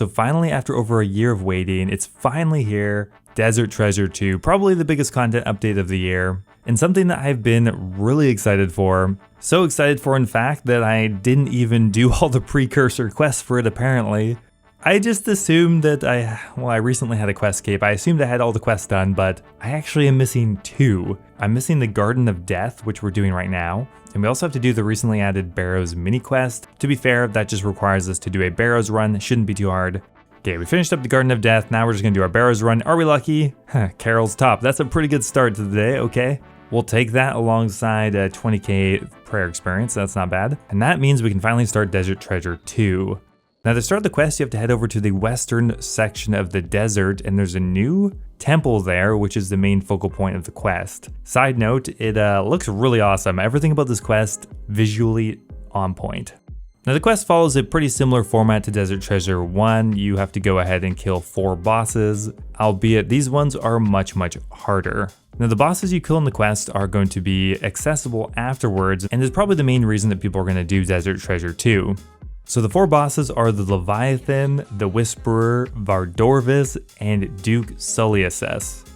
So finally, after over a year of waiting, it's finally here. Desert Treasure 2, probably the biggest content update of the year, and something that I've been really excited for. So excited for, in fact, that I didn't even do all the precursor quests for it apparently. I just assumed that I recently had a quest cape. I assumed I had all the quests done, but I actually am missing 2. I'm missing the Garden of Death, which we're doing right now. And we also have to do the recently added Barrows mini quest. To be fair, that just requires us to do a Barrows run. It shouldn't be too hard. Okay, we finished up the Garden of Death. Now we're just gonna do our Barrows run. Are we lucky? Carol's top. That's a pretty good start to the day, okay. We'll take that alongside a 20k prayer experience. That's not bad. And that means we can finally start Desert Treasure 2. Now to start the quest, you have to head over to the western section of the desert, and there's a new temple there, which is the main focal point of the quest. Side note, it looks really awesome. Everything about this quest, visually on point. Now the quest follows a pretty similar format to Desert Treasure 1. You have to go ahead and kill 4 bosses, albeit these ones are much harder. Now the bosses you kill in the quest are going to be accessible afterwards, and is probably the main reason that people are going to do Desert Treasure 2. So the 4 bosses are the Leviathan, the Whisperer, Vardorvis, and Duke Sulliuses.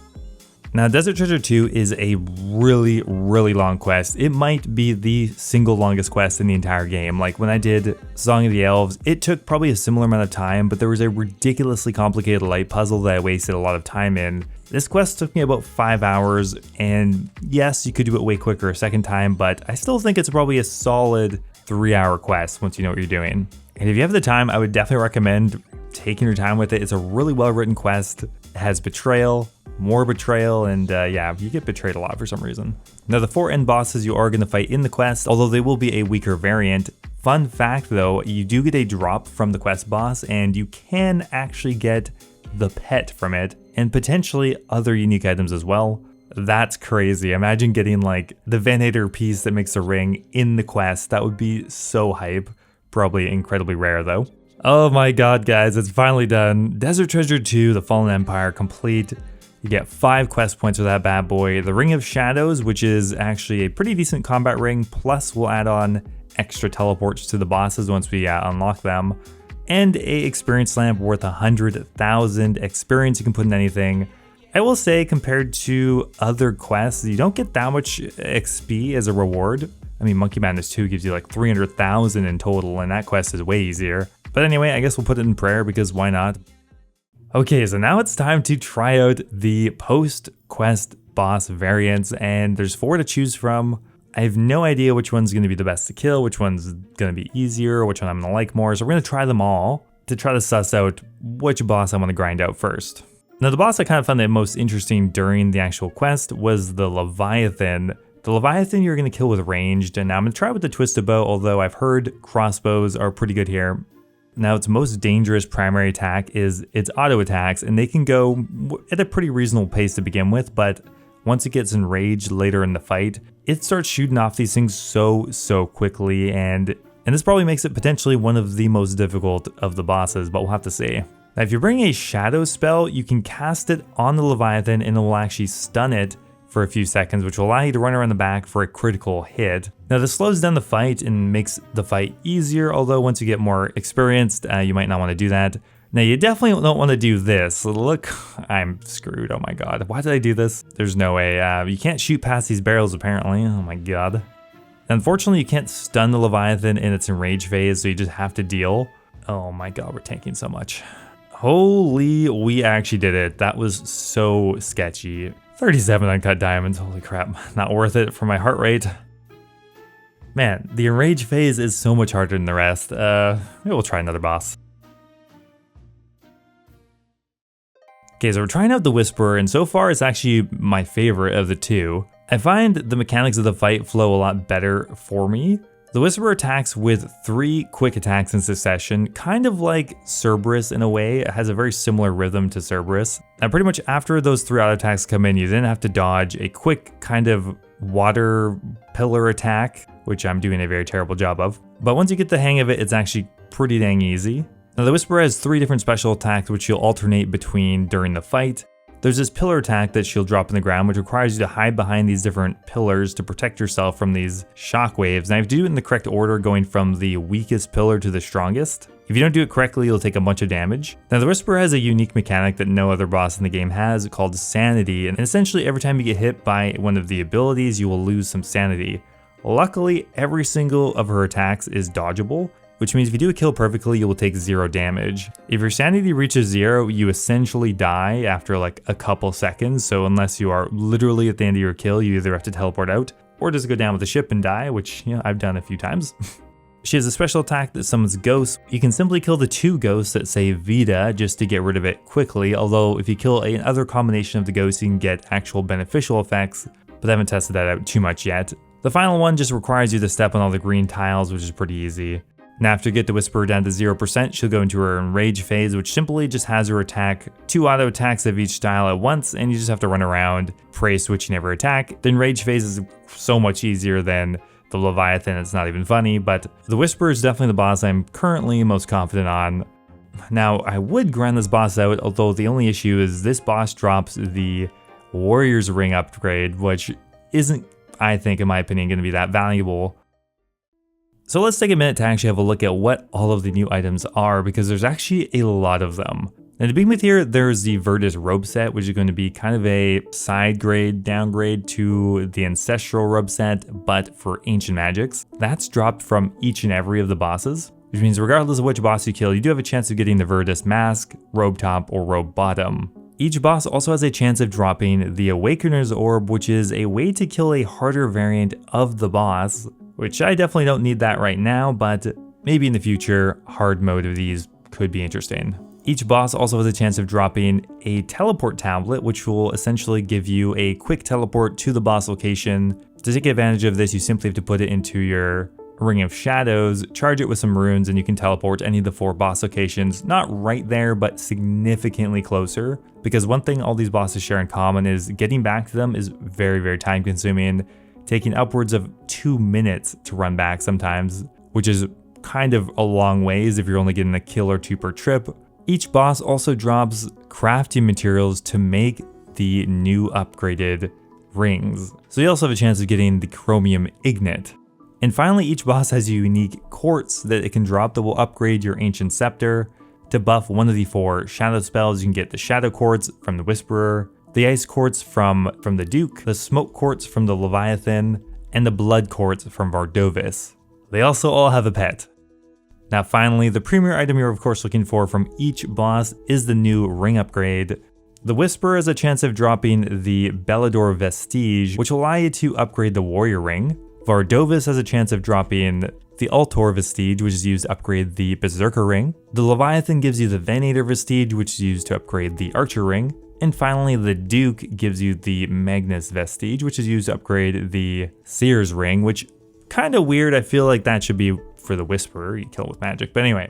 Now Desert Treasure 2 is a really long quest. It might be the single longest quest in the entire game. Like when I did Song of the Elves, it took probably a similar amount of time, but there was a ridiculously complicated light puzzle that I wasted a lot of time in. This quest took me about 5 hours, and yes, you could do it way quicker a second time, but I still think it's probably a solid 3-hour quest once you know what you're doing. And if you have the time, I would definitely recommend taking your time with it. It's a really well-written quest. It has betrayal, more betrayal, and yeah, you get betrayed a lot for some reason. Now the 4 end bosses you are going to fight in the quest, although they will be a weaker variant. Fun fact though, you do get a drop from the quest boss, and you can actually get the pet from it, and potentially other unique items as well. That's crazy. Imagine getting like the Vanator piece that makes a ring in the quest. That would be so hype. Probably incredibly rare though. Oh my god guys, it's finally done. Desert Treasure 2, The Fallen Empire, complete. You get 5 quest points for that bad boy. The Ring of Shadows, which is actually a pretty decent combat ring, plus we'll add on extra teleports to the bosses once we unlock them. And a experience lamp worth 100,000 experience you can put in anything. I will say, compared to other quests, you don't get that much XP as a reward. I mean, Monkey Madness 2 gives you like 300,000 in total, and that quest is way easier. But anyway, I guess we'll put it in prayer because why not? Okay, so now it's time to try out the post-quest boss variants, and there's 4 to choose from. I have no idea which one's going to be the best to kill, which one's going to be easier, which one I'm going to like more. So we're going to try them all to try to suss out which boss I want to grind out first. Now the boss I kind of found the most interesting during the actual quest was the Leviathan. The Leviathan you're going to kill with ranged, and now I'm going to try with the twisted bow, although I've heard crossbows are pretty good here. Now its most dangerous primary attack is its auto attacks, and they can go at a pretty reasonable pace to begin with, but once it gets enraged later in the fight, it starts shooting off these things so quickly, and this probably makes it potentially one of the most difficult of the bosses, but we'll have to see. Now if you bring a shadow spell, you can cast it on the Leviathan and it will actually stun it for a few seconds, which will allow you to run around the back for a critical hit. Now this slows down the fight and makes the fight easier, although once you get more experienced, you might not want to do that. Now you definitely don't want to do this. Look, I'm screwed, oh my god. Why did I do this? There's no way. You can't shoot past these barrels apparently, oh my god. Unfortunately, you can't stun the Leviathan in its enrage phase, so you just have to deal. Oh my god, we're tanking so much. Holy, we actually did it. That was so sketchy. 37 uncut diamonds, holy crap. Not worth it for my heart rate. Man, the enrage phase is so much harder than the rest. Maybe we'll try another boss. Okay, so we're trying out the Whisperer, and so far it's actually my favorite of the 2. I find the mechanics of the fight flow a lot better for me. The Whisperer attacks with 3 quick attacks in succession, kind of like Cerberus in a way. It has a very similar rhythm to Cerberus. And pretty much after those 3 auto attacks come in, you then have to dodge a quick kind of water pillar attack, which I'm doing a very terrible job of. But once you get the hang of it, it's actually pretty dang easy. Now the Whisperer has 3 different special attacks which you'll alternate between during the fight. There's this pillar attack that she'll drop in the ground, which requires you to hide behind these different pillars to protect yourself from these shockwaves. And I have to do it in the correct order, going from the weakest pillar to the strongest. If you don't do it correctly, you'll take a bunch of damage. Now the Whisperer has a unique mechanic that no other boss in the game has called Sanity, and essentially every time you get hit by one of the abilities, you will lose some sanity. Luckily, every single of her attacks is dodgeable, which means if you do a kill perfectly, you will take 0 damage. If your sanity reaches 0, you essentially die after like a couple seconds, so unless you are literally at the end of your kill, you either have to teleport out, or just go down with the ship and die, which, you know, I've done a few times. She has a special attack that summons ghosts. You can simply kill the 2 ghosts that say Vita just to get rid of it quickly, although if you kill another combination of the ghosts, you can get actual beneficial effects, but I haven't tested that out too much yet. The final one just requires you to step on all the green tiles, which is pretty easy. Now after you get the Whisperer down to 0%, she'll go into her Enrage phase, which simply just has her attack 2 auto attacks of each style at once, and you just have to run around, pray switching every attack. The Enrage phase is so much easier than the Leviathan, it's not even funny, but the Whisperer is definitely the boss I'm currently most confident on. Now, I would grind this boss out, although the only issue is this boss drops the Warrior's Ring upgrade, which isn't, I think, in my opinion, going to be that valuable. So let's take a minute to actually have a look at what all of the new items are, because there's actually a lot of them. Now to begin with here, there's the Virtus robe set, which is going to be kind of a side grade, downgrade to the Ancestral robe set, but for ancient magics. That's dropped from each and every of the bosses, which means regardless of which boss you kill, you do have a chance of getting the Virtus mask, robe top, or robe bottom. Each boss also has a chance of dropping the Awakener's orb, which is a way to kill a harder variant of the boss, which I definitely don't need that right now, but maybe in the future, hard mode of these could be interesting. Each boss also has a chance of dropping a teleport tablet, which will essentially give you a quick teleport to the boss location. To take advantage of this, you simply have to put it into your Ring of Shadows, charge it with some runes, and you can teleport to any of the 4 boss locations. Not right there, but significantly closer. Because one thing all these bosses share in common is getting back to them is very, very time consuming, taking upwards of 2 minutes to run back sometimes, which is kind of a long ways if you're only getting a kill or 2 per trip. Each boss also drops crafting materials to make the new upgraded rings. So you also have a chance of getting the Chromium Ignet. And finally, each boss has a unique quartz that it can drop that will upgrade your Ancient Scepter. To buff one of the 4 shadow spells, you can get the Shadow Quartz from the Whisperer, the Ice Quartz from the Duke, the Smoke Quartz from the Leviathan, and the Blood Quartz from Vardovis. They also all have a pet. Now finally, the premier item you're of course looking for from each boss is the new ring upgrade. The Whisperer has a chance of dropping the Bellador Vestige, which will allow you to upgrade the Warrior Ring. Vardovis has a chance of dropping the Altor Vestige, which is used to upgrade the Berserker Ring. The Leviathan gives you the Venator Vestige, which is used to upgrade the Archer Ring. And finally, the Duke gives you the Magnus Vestige, which is used to upgrade the Seer's Ring, which kind of weird. I feel like that should be for the Whisperer, you kill with magic. But anyway.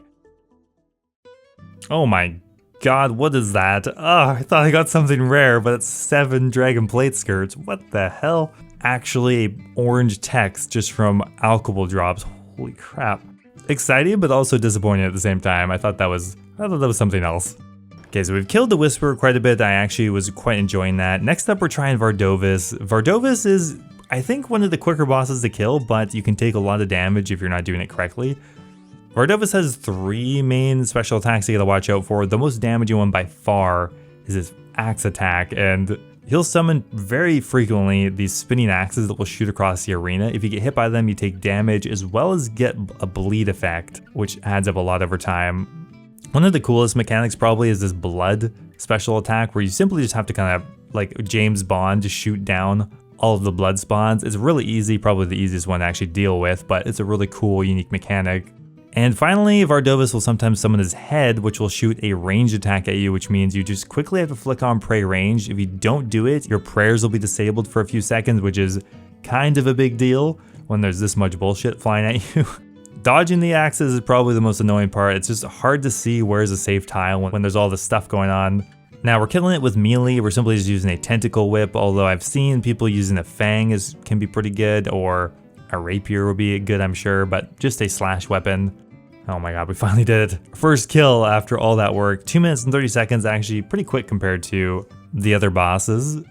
Oh my god, what is that? Oh, I thought I got something rare, but it's 7 Dragon Plate Skirts. What the hell? Actually, orange text just from alchemical drops. Holy crap. Exciting, but also disappointing at the same time. I thought that was something else. Okay, so we've killed the Whisperer quite a bit. I actually was quite enjoying that. Next up, we're trying Vardovis. Vardovis is, I think, one of the quicker bosses to kill, but you can take a lot of damage if you're not doing it correctly. Vardovis has 3 main special attacks you gotta watch out for. The most damaging one by far is his axe attack, and he'll summon very frequently these spinning axes that will shoot across the arena. If you get hit by them, you take damage as well as get a bleed effect, which adds up a lot over time. One of the coolest mechanics probably is this blood special attack, where you simply just have to kind of, like James Bond, just shoot down all of the blood spawns. It's really easy, probably the easiest one to actually deal with, but it's a really cool, unique mechanic. And finally, Vardovis will sometimes summon his head, which will shoot a ranged attack at you, which means you just quickly have to flick on pray range. If you don't do it, your prayers will be disabled for a few seconds, which is kind of a big deal when there's this much bullshit flying at you. Dodging the axes is probably the most annoying part. It's just hard to see where's a safe tile when there's all this stuff going on. Now we're killing it with melee. We're simply just using a tentacle whip, although I've seen people using a fang can be pretty good, or a rapier would be good, I'm sure, but just a slash weapon. Oh my god, we finally did it. First kill after all that work. 2 minutes and 30 seconds, actually pretty quick compared to the other bosses.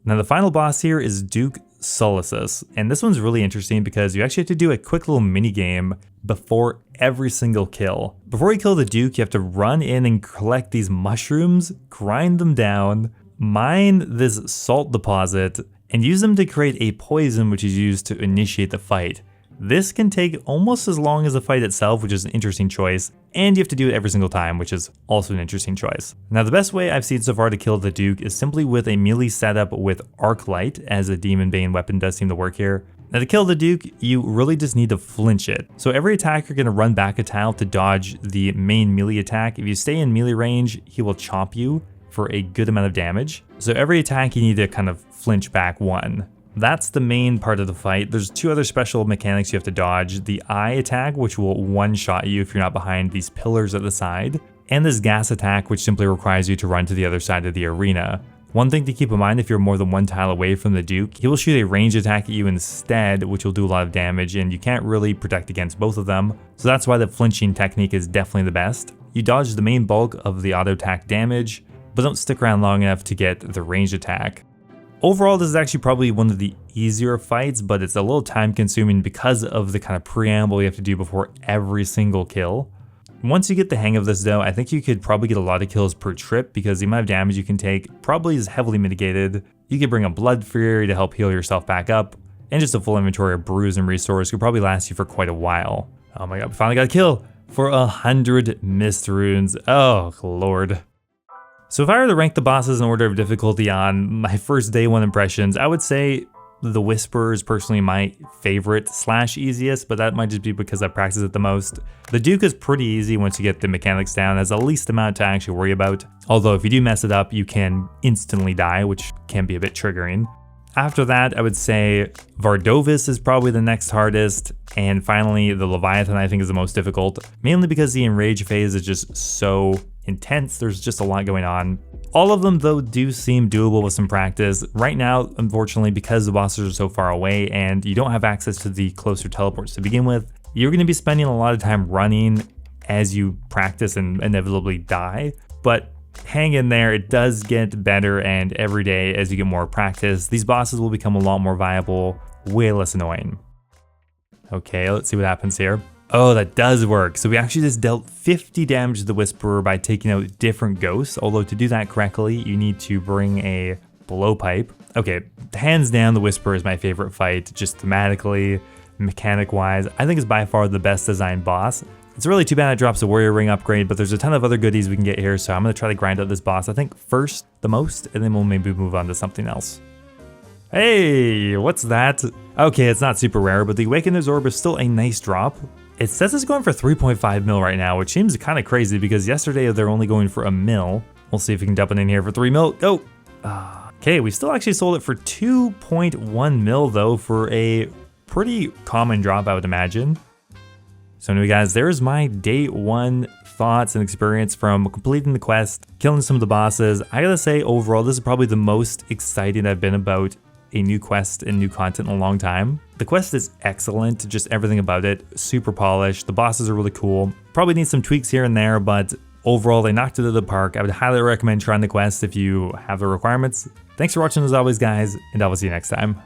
Now the final boss here is Duke Solaces. And this one's really interesting because you actually have to do a quick little mini game before every single kill. Before you kill the Duke, you have to run in and collect these mushrooms, grind them down, mine this salt deposit, and use them to create a poison which is used to initiate the fight. This can take almost as long as the fight itself, which is an interesting choice, and you have to do it every single time, which is also an interesting choice. Now, the best way I've seen so far to kill the Duke is simply with a melee setup with Arc Light, as a Demon Bane weapon does seem to work here. Now, to kill the Duke, you really just need to flinch it. So every attacker is going to run back a tile to dodge the main melee attack. If you stay in melee range, he will chop you for a good amount of damage. So every attack you need to kind of flinch back one. That's the main part of the fight. There's two other special mechanics you have to dodge. The eye attack, which will one-shot you if you're not behind these pillars at the side, and this gas attack, which simply requires you to run to the other side of the arena. One thing to keep in mind, if you're more than one tile away from the Duke, he will shoot a range attack at you instead, which will do a lot of damage, and you can't really protect against both of them. So that's why the flinching technique is definitely the best. You dodge the main bulk of the auto attack damage, but don't stick around long enough to get the range attack. Overall, this is actually probably one of the easier fights, but it's a little time consuming because of the kind of preamble you have to do before every single kill. Once you get the hang of this though, I think you could probably get a lot of kills per trip because the amount of damage you can take probably is heavily mitigated. You could bring a Blood Fury to help heal yourself back up, and just a full inventory of brews and resource could probably last you for quite a while. Oh my god, we finally got a kill for 100 mist runes. Oh lord. So if I were to rank the bosses in order of difficulty on my first day one impressions, I would say the Whisperer is personally my favorite / easiest, but that might just be because I practice it the most. The Duke is pretty easy once you get the mechanics down, has the least amount to actually worry about. Although if you do mess it up, you can instantly die, which can be a bit triggering. After that, I would say Vardovis is probably the next hardest, and finally the Leviathan I think is the most difficult, mainly because the Enrage phase is just so intense. There's just a lot going on. All of them though do seem doable with some practice. Right now, unfortunately, because the bosses are so far away and you don't have access to the closer teleports to begin with, you're going to be spending a lot of time running as you practice and inevitably die. But hang in there, it does get better, and every day as you get more practice, these bosses will become a lot more viable, way less annoying. Okay, let's see what happens here. Oh, that does work. So we actually just dealt 50 damage to the Whisperer by taking out different ghosts, although to do that correctly, you need to bring a blowpipe. Okay, hands down, the Whisperer is my favorite fight, just thematically, mechanic-wise. I think it's by far the best designed boss. It's really too bad it drops a Warrior Ring upgrade, but there's a ton of other goodies we can get here, so I'm going to try to grind out this boss, I think, first, the most, and then we'll maybe move on to something else. Hey, what's that? Okay, it's not super rare, but the Awakener's Orb is still a nice drop. It says it's going for 3.5 mil right now, which seems kind of crazy because yesterday they're only going for 1 mil. We'll see if we can dump it in here for 3 mil. Go! Okay, we still actually sold it for 2.1 mil though, for a pretty common drop, I would imagine. So anyway guys, there's my day one thoughts and experience from completing the quest, killing some of the bosses. I gotta say, overall, this is probably the most excited I've been about a new quest and new content in a long time. The quest is excellent, just everything about it, super polished. The bosses are really cool. Probably need some tweaks here and there, but overall they knocked it out of the park. I would highly recommend trying the quest if you have the requirements. Thanks for watching as always guys, and I will see you next time.